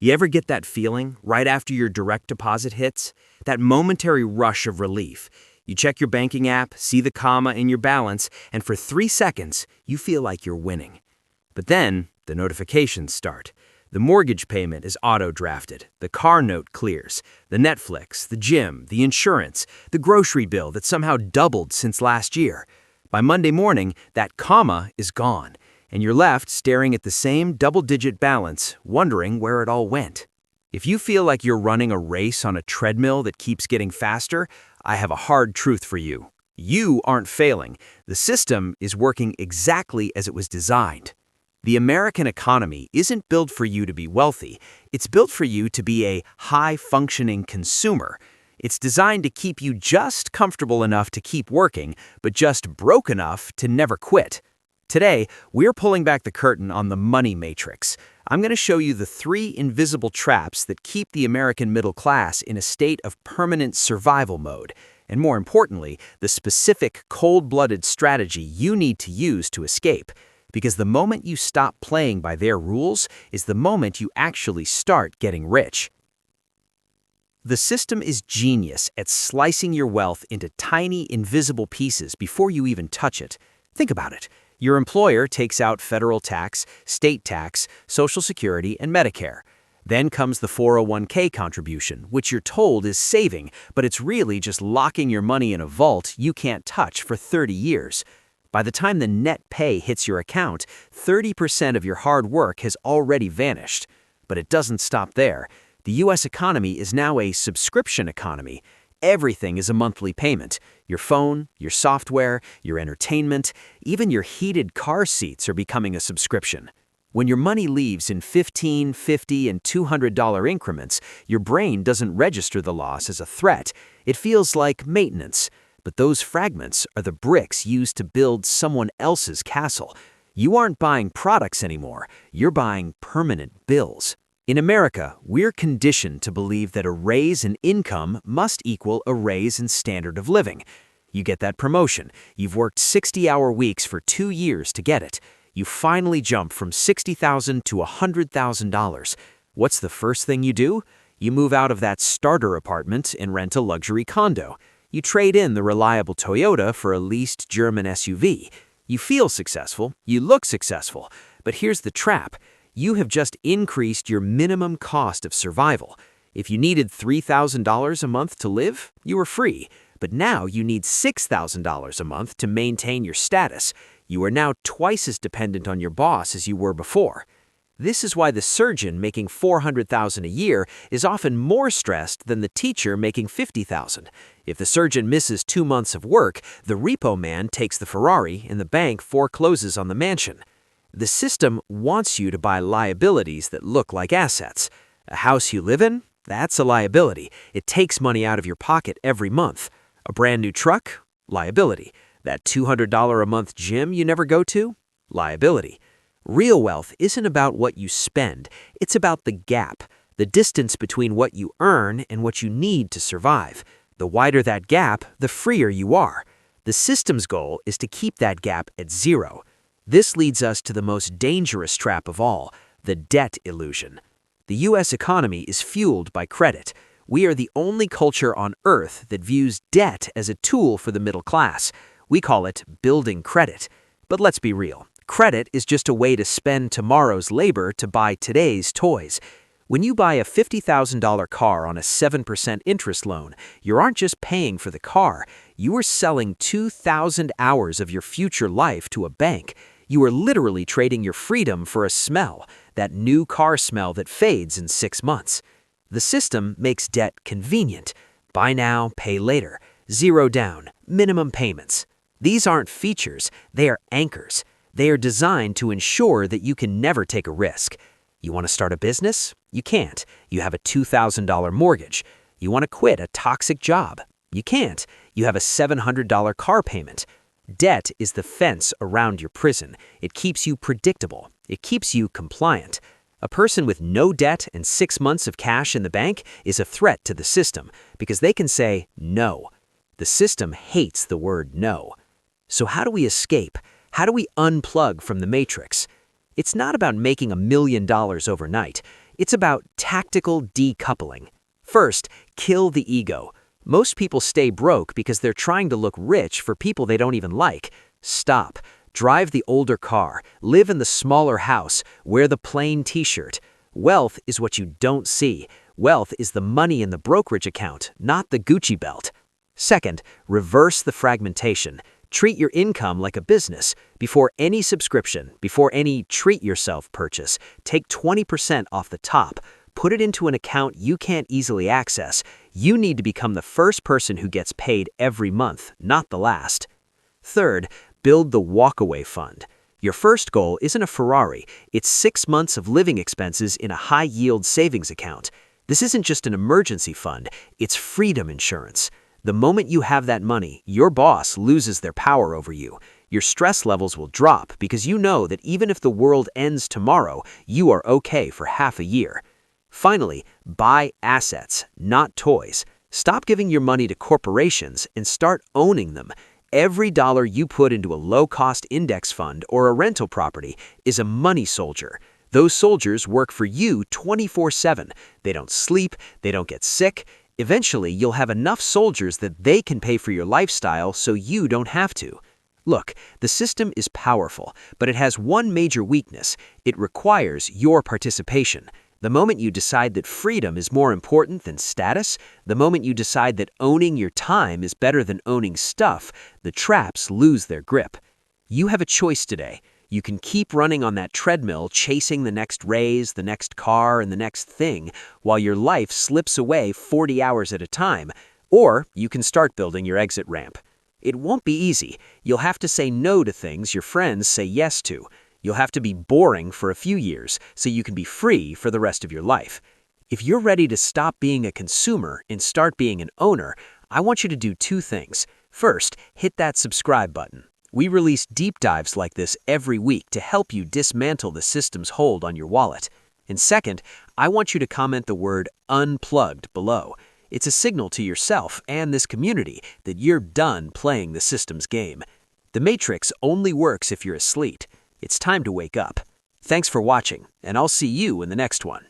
You ever get that feeling right after your direct deposit hits? That momentary rush of relief. You check your banking app, see the comma in your balance, and for 3 seconds, you feel like you're winning. But then, the notifications start. The mortgage payment is auto-drafted, the car note clears, the Netflix, the gym, the insurance, the grocery bill that somehow doubled since last year. By Monday morning, that comma is gone, and you're left staring at the same double-digit balance, wondering where it all went. If you feel like you're running a race on a treadmill that keeps getting faster, I have a hard truth for you. You aren't failing. The system is working exactly as it was designed. The American economy isn't built for you to be wealthy. It's built for you to be a high-functioning consumer. It's designed to keep you just comfortable enough to keep working, but just broke enough to never quit. Today, we're pulling back the curtain on the money matrix. I'm going to show you the 3 invisible traps that keep the American middle class in a state of permanent survival mode, and more importantly, the specific cold-blooded strategy you need to use to escape. Because the moment you stop playing by their rules is the moment you actually start getting rich. The system is genius at slicing your wealth into tiny, invisible pieces before you even touch it. Think about it. Your employer takes out federal tax, state tax, Social Security, and Medicare. Then comes the 401k contribution, which you're told is saving, but it's really just locking your money in a vault you can't touch for 30 years. By the time the net pay hits your account, 30% of your hard work has already vanished. But it doesn't stop there. The U.S. economy is now a subscription economy. Everything is a monthly payment. Your phone, your software, your entertainment, even your heated car seats are becoming a subscription. When your money leaves in $15, $50, and $200 increments, your brain doesn't register the loss as a threat. It feels like maintenance. But those fragments are the bricks used to build someone else's castle. You aren't buying products anymore. You're buying permanent bills. In America, we're conditioned to believe that a raise in income must equal a raise in standard of living. You get that promotion. You've worked 60-hour weeks for 2 years to get it. You finally jump from $60,000 to $100,000. What's the first thing you do? You move out of that starter apartment and rent a luxury condo. You trade in the reliable Toyota for a leased German SUV. You feel successful. You look successful. But here's the trap. You have just increased your minimum cost of survival. If you needed $3,000 a month to live, you were free. But now you need $6,000 a month to maintain your status. You are now twice as dependent on your boss as you were before. This is why the surgeon making $400,000 a year is often more stressed than the teacher making $50,000. If the surgeon misses 2 months of work, the repo man takes the Ferrari and the bank forecloses on the mansion. The system wants you to buy liabilities that look like assets. A house you live in? That's a liability. It takes money out of your pocket every month. A brand new truck? Liability. That $200 a month gym you never go to? Liability. Real wealth isn't about what you spend. It's about the gap, the distance between what you earn and what you need to survive. The wider that gap, the freer you are. The system's goal is to keep that gap at zero. This leads us to the most dangerous trap of all, the debt illusion. The U.S. economy is fueled by credit. We are the only culture on Earth that views debt as a tool for the middle class. We call it building credit. But let's be real. Credit is just a way to spend tomorrow's labor to buy today's toys. When you buy a $50,000 car on a 7% interest loan, you aren't just paying for the car. You are selling 2,000 hours of your future life to a bank. You are literally trading your freedom for a smell, that new car smell that fades in 6 months. The system makes debt convenient. Buy now, pay later. 0 down, minimum payments. These aren't features, they are anchors. They are designed to ensure that you can never take a risk. You want to start a business? You can't. You have a $2,000 mortgage. You want to quit a toxic job? You can't. You have a $700 car payment. Debt is the fence around your prison. It keeps you predictable. It keeps you compliant. A person with no debt and 6 months of cash in the bank is a threat to the system because they can say no. The system hates the word no. So how do we escape? How do we unplug from the matrix? It's not about making $1 million overnight. It's about tactical decoupling. First, kill the ego. Most people stay broke because they're trying to look rich for people they don't even like. Stop. Drive the older car, live in the smaller house, wear the plain t-shirt. Wealth is what you don't see. Wealth is the money in the brokerage account, not the Gucci belt. Second, reverse the fragmentation. Treat your income like a business. Before any subscription, before any treat yourself purchase, take 20% off the top. Put it into an account you can't easily access. You need to become the first person who gets paid every month, not the last. Third, build the walkaway fund. Your first goal isn't a Ferrari, it's 6 months of living expenses in a high-yield savings account. This isn't just an emergency fund, it's freedom insurance. The moment you have that money, your boss loses their power over you. Your stress levels will drop because you know that even if the world ends tomorrow, you are okay for half a year. Finally, buy assets, not toys. Stop giving your money to corporations and start owning them. Every dollar you put into a low-cost index fund or a rental property is a money soldier. Those soldiers work for you 24/7. They don't sleep, they don't get sick. Eventually, you'll have enough soldiers that they can pay for your lifestyle so you don't have to. Look, the system is powerful, but it has one major weakness. It requires your participation. The moment you decide that freedom is more important than status, the moment you decide that owning your time is better than owning stuff, the traps lose their grip. You have a choice today. You can keep running on that treadmill, chasing the next raise, the next car, and the next thing, while your life slips away 40 hours at a time, or you can start building your exit ramp. It won't be easy. You'll have to say no to things your friends say yes to. You'll have to be boring for a few years so you can be free for the rest of your life. If you're ready to stop being a consumer and start being an owner, I want you to do 2 things. First, hit that subscribe button. We release deep dives like this every week to help you dismantle the system's hold on your wallet. And second, I want you to comment the word unplugged below. It's a signal to yourself and this community that you're done playing the system's game. The Matrix only works if you're asleep. It's time to wake up. Thanks for watching, and I'll see you in the next one.